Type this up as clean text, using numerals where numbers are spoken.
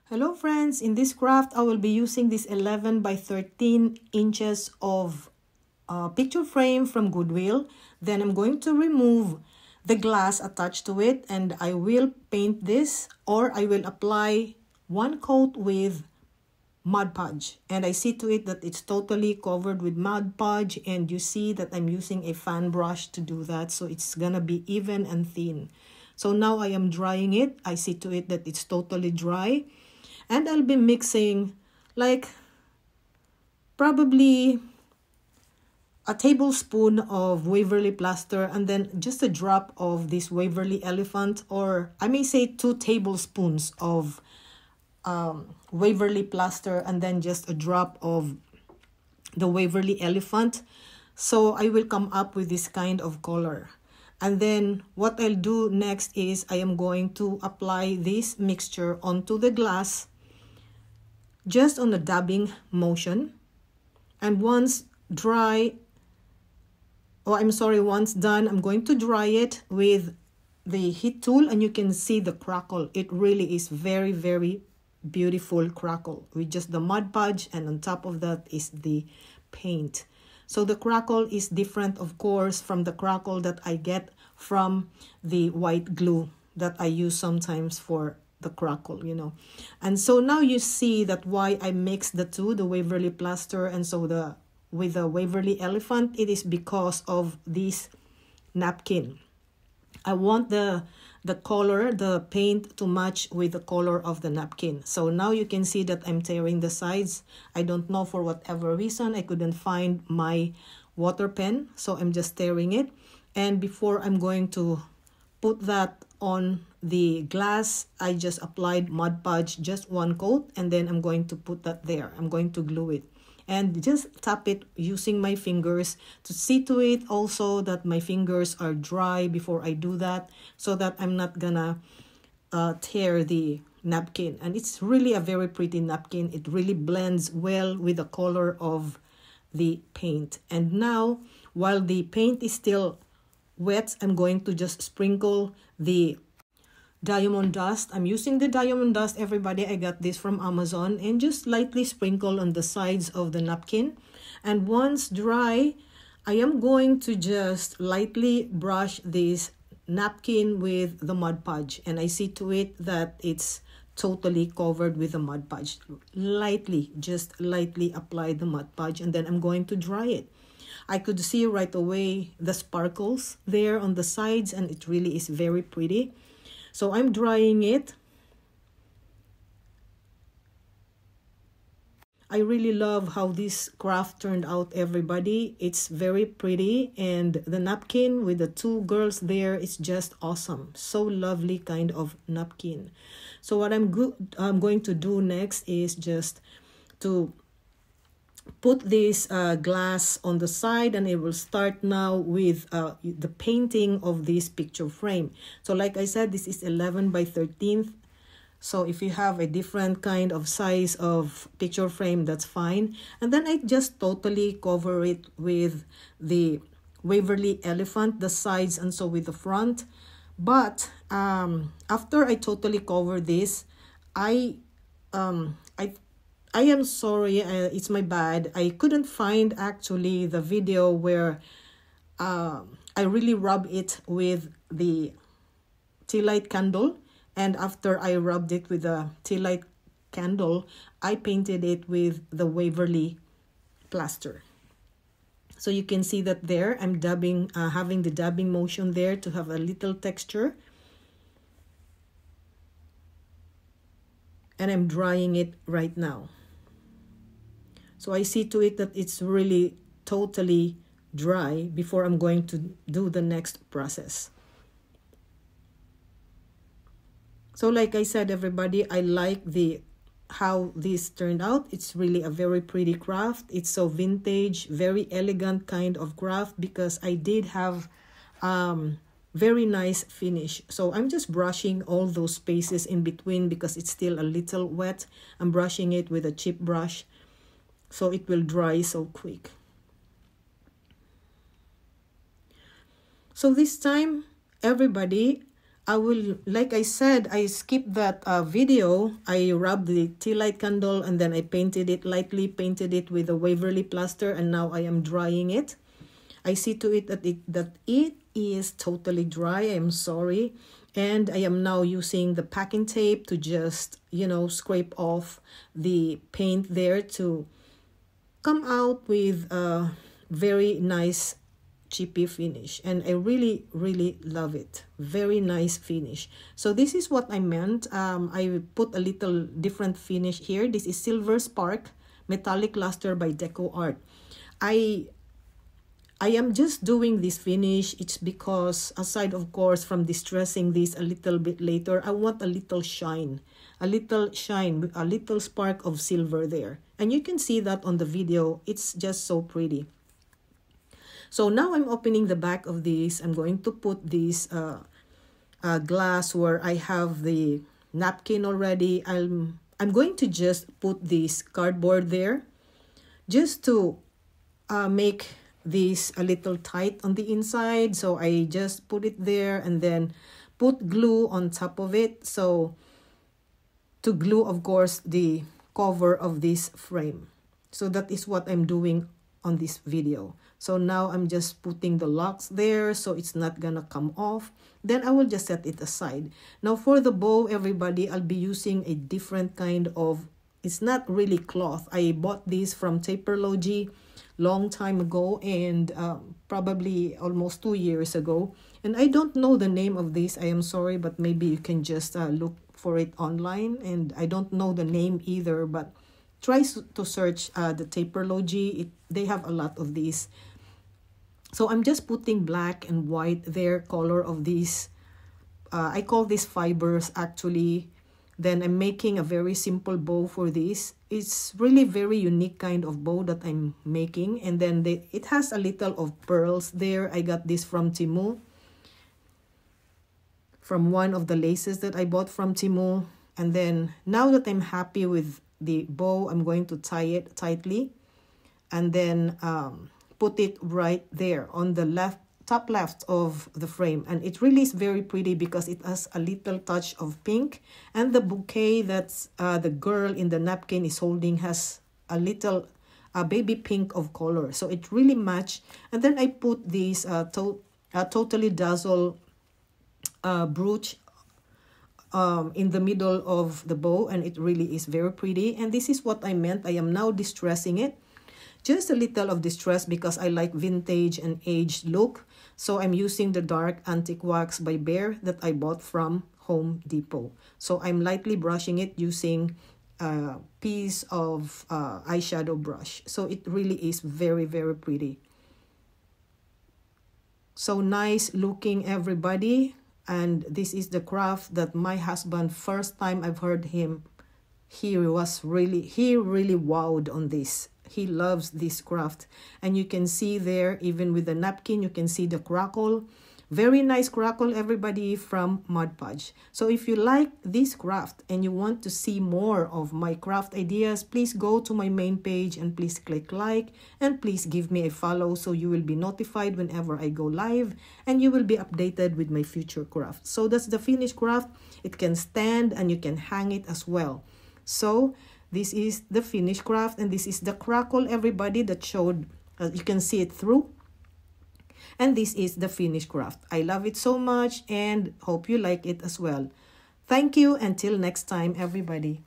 Hello friends, in this craft I will be using this 11 by 13 inches of picture frame from Goodwill. Then I'm going to remove the glass attached to it and I will paint this, or I will apply one coat with Mod Podge, and I see to it that it's totally covered with Mod Podge, and you see that I'm using a fan brush to do that, so it's gonna be even and thin. So now I am drying it. I see to it that it's totally dry, and I'll be mixing like probably a tablespoon of Waverly plaster and then just a drop of this Waverly elephant, or I may say 2 tablespoons of Waverly plaster and then just a drop of the Waverly elephant. So I will come up with this kind of color. And then what I'll do next is I am going to apply this mixture onto the glass just on a dabbing motion. And once once done, I'm going to dry it with the heat tool, and you can see the crackle. It really is very, very beautiful crackle with just the Mod Podge, and on top of that is the paint. So the crackle is different, of course, from the crackle that I get from the white glue that I use sometimes for the crackle, you know. And so now you see that why I mix the two, the Waverly plaster and so with the Waverly elephant, it is because of this napkin. I want the color, the paint to match with the color of the napkin. So now you can see that I'm tearing the sides. I don't know, for whatever reason, I couldn't find my water pen, so I'm just tearing it. And before I'm going to put that on the glass, I just applied Mod Podge, just one coat, and then I'm going to put that there. I'm going to glue it and just tap it using my fingers to see to it also that my fingers are dry before I do that, so that I'm not gonna tear the napkin. And it's really a very pretty napkin. It really blends well with the color of the paint. And now, while the paint is still wet, I'm going to just sprinkle the diamond dust. I'm using the diamond dust, everybody. I got this from Amazon, and just lightly sprinkle on the sides of the napkin. And once dry, I am going to just lightly brush this napkin with the Mod Podge, and I see to it that it's totally covered with the Mod Podge. Just lightly apply the Mod Podge, and then I'm going to dry it. I could see right away the sparkles there on the sides, and it really is very pretty. So I'm drying it. I really love how this craft turned out, everybody. It's very pretty, and the napkin with the 2 girls there is just awesome. So lovely kind of napkin. So what I'm going to do next is just to put this glass on the side, and it will start now with the painting of this picture frame. So like I said, this is 11 by 13. So if you have a different kind of size of picture frame, that's fine. And then I just totally cover it with the Waverly elephant, the sides and so with the front. But after I totally cover this, I am sorry, it's my bad. I couldn't find actually the video where I really rub it with the tea light candle. And after I rubbed it with the tea light candle, I painted it with the Waverly plaster. So you can see that there, I'm dabbing, having the dabbing motion there to have a little texture. And I'm drying it right now. So I see to it that it's really totally dry before I'm going to do the next process. So like I said, everybody, I like how this turned out. It's really a very pretty craft. It's so vintage, very elegant kind of craft, because I did have very nice finish. So I'm just brushing all those spaces in between because it's still a little wet. I'm brushing it with a chip brush, so it will dry so quick. So this time, everybody, I will, like I said, I skipped that video. I rubbed the tea light candle and then I painted it lightly, painted it with a Waverly plaster, and now I am drying it. I see to it that it is totally dry. I am sorry. And I am now using the packing tape to just, you know, scrape off the paint there to come out with a very nice chippy finish, and I really love it. Very nice finish. So this is what I meant. I put a little different finish here. This is Silver Spark Metallic Luster by Deco Art. I am just doing this finish. It's because, aside of course from distressing this a little bit later, I want a little shine, a little spark of silver there, and you can see that on the video. It's just so pretty. So now I'm opening the back of this. I'm going to put this glass where I have the napkin already. I'm going to just put this cardboard there just to make this a little tight on the inside. So I just put it there and then put glue on top of it. So to glue, of course, the cover of this frame. So that is what I'm doing on this video. So now I'm just putting the locks there so it's not gonna come off. Then I will just set it aside. Now for the bow, everybody, I'll be using a different kind of, it's not really cloth. I bought this from Taperlogy long time ago, and probably almost 2 years ago. And I don't know the name of this. I am sorry, but maybe you can just look for it online. And I don't know the name either, but try to search the Taperlogy. They have a lot of these. So I'm just putting black and white there, color of these. I call these fibers actually. Then I'm making a very simple bow for this. It's really very unique kind of bow that I'm making. And then it has a little of pearls there. I got this from Temu, from one of the laces that I bought from Temu. And then now that I'm happy with the bow, I'm going to tie it tightly and then put it right there on the top left of the frame. And it really is very pretty because it has a little touch of pink, and the bouquet that's the girl in the napkin is holding has a little baby pink of color, so it really matched. And then I put this totally dazzle brooch in the middle of the bow, and it really is very pretty. And this is what I meant. I am now distressing it, just a little of distress because I like vintage and aged look. So I'm using the dark antique wax by Bear that I bought from Home Depot. So I'm lightly brushing it using a piece of eyeshadow brush. So it really is very pretty. So nice looking, everybody. And this is the craft that my husband, first time I've heard him, he really wowed on this. He loves this craft. And you can see there, even with the napkin, you can see the crackle. Very nice crackle, everybody, from Mod Podge. So if you like this craft and you want to see more of my craft ideas, please go to my main page and please click like, and please give me a follow so you will be notified whenever I go live, and you will be updated with my future craft. So that's the finished craft. It can stand and you can hang it as well. So this is the finished craft, and this is the crackle, everybody, that showed, you can see it through. And this is the finished craft. I love it so much and hope you like it as well. Thank you. Until next time, everybody.